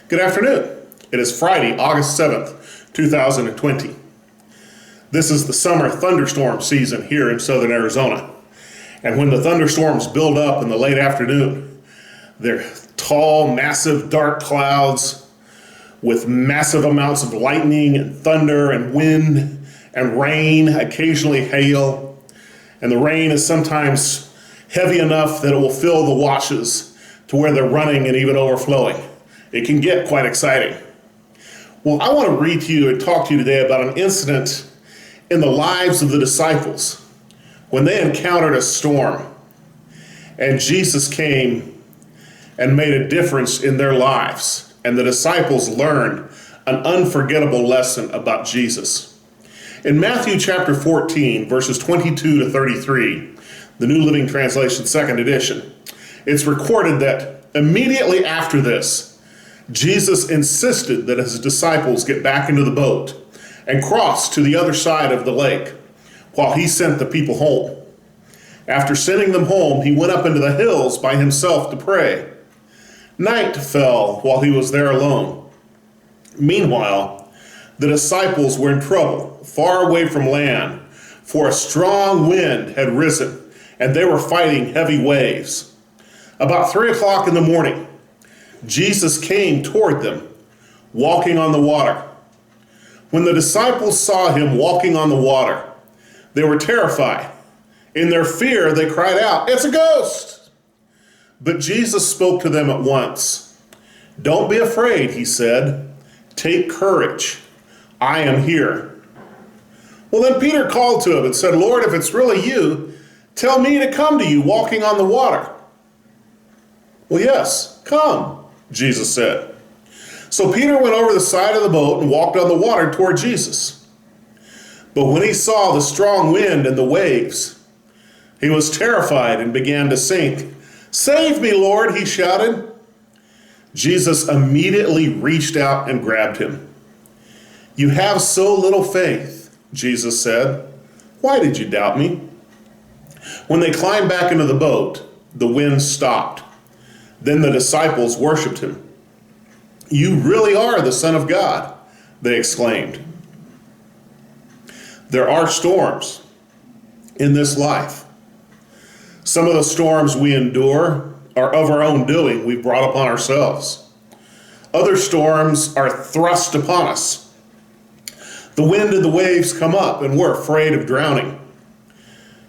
Good afternoon. It is Friday, August 7th, 2020. This is the summer thunderstorm season here in southern Arizona. And when the thunderstorms build up in the late afternoon, they're tall, massive, dark clouds with massive amounts of lightning and thunder and wind and rain, occasionally hail. And the rain is sometimes heavy enough that it will fill the washes to where they're running and even overflowing. It can get quite exciting. Well, I want to read to you and talk to you today about an incident in the lives of the disciples when they encountered a storm and Jesus came and made a difference in their lives, and the disciples learned an unforgettable lesson about Jesus. In Matthew chapter 14, verses 22 to 33, the New Living Translation, second edition, it's recorded that immediately after this, Jesus insisted that his disciples get back into the boat and cross to the other side of the lake while he sent the people home. After sending them home, he went up into the hills by himself to pray. Night fell while he was there alone. Meanwhile, the disciples were in trouble, far away from land, for a strong wind had risen, and they were fighting heavy waves. About 3 o'clock in the morning, Jesus came toward them, walking on the water. When the disciples saw him walking on the water, they were terrified. In their fear, they cried out, "It's a ghost!" But Jesus spoke to them at once. "Don't be afraid," he said. "Take courage. I am here." Well, then Peter called to him and said, "Lord, if it's really you, tell me to come to you walking on the water." "Well, yes, come," Jesus said. So Peter went over the side of the boat and walked on the water toward Jesus. But when he saw the strong wind and the waves, he was terrified and began to sink. "Save me, Lord," he shouted. Jesus immediately reached out and grabbed him. "You have so little faith," Jesus said. "Why did you doubt me?" When they climbed back into the boat, the wind stopped. Then the disciples worshiped him. "You really are the Son of God," they exclaimed. There are storms in this life. Some of the storms we endure are of our own doing. We've brought upon ourselves. Other storms are thrust upon us. The wind and the waves come up and we're afraid of drowning.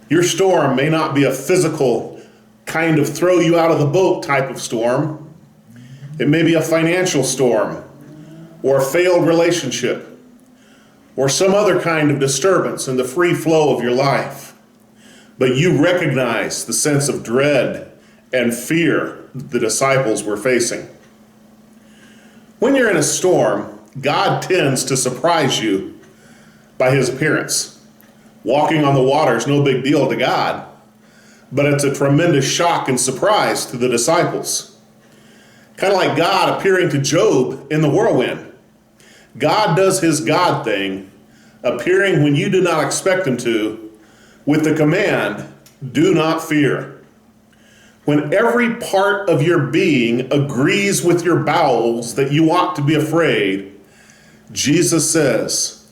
Your storm may not be a physical kind of throw you out of the boat type of storm. It may be a financial storm or a failed relationship or some other kind of disturbance in the free flow of your life. But you recognize the sense of dread and fear the disciples were facing. When you're in a storm, God tends to surprise you by his appearance. Walking on the water is no big deal to God, but it's a tremendous shock and surprise to the disciples. Kind of like God appearing to Job in the whirlwind. God does his God thing, appearing when you do not expect him to, with the command, "Do not fear." When every part of your being agrees with your bowels that you ought to be afraid, Jesus says,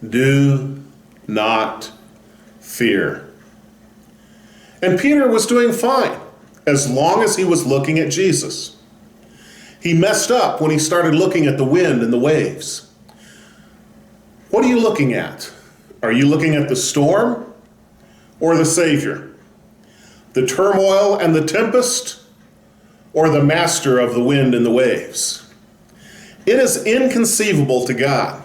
"Do not fear." And Peter was doing fine as long as he was looking at Jesus. He messed up when he started looking at the wind and the waves. What are you looking at? Are you looking at the storm or the Savior? The turmoil and the tempest or the master of the wind and the waves? It is inconceivable to God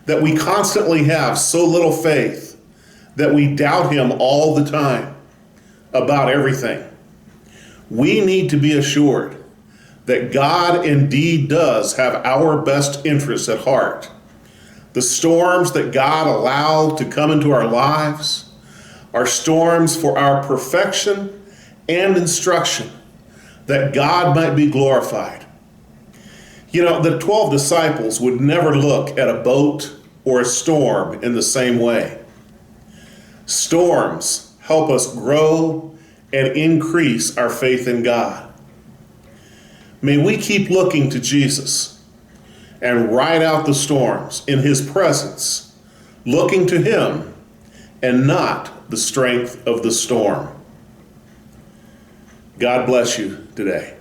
that we constantly have so little faith that we doubt him all the time about everything. We need to be assured that God indeed does have our best interests at heart. The storms that God allowed to come into our lives are storms for our perfection and instruction, that God might be glorified. You know, the 12 disciples would never look at a boat or a storm in the same way. Storms help us grow and increase our faith in God. May we keep looking to Jesus and ride out the storms in his presence, looking to him and not the strength of the storm. God bless you today.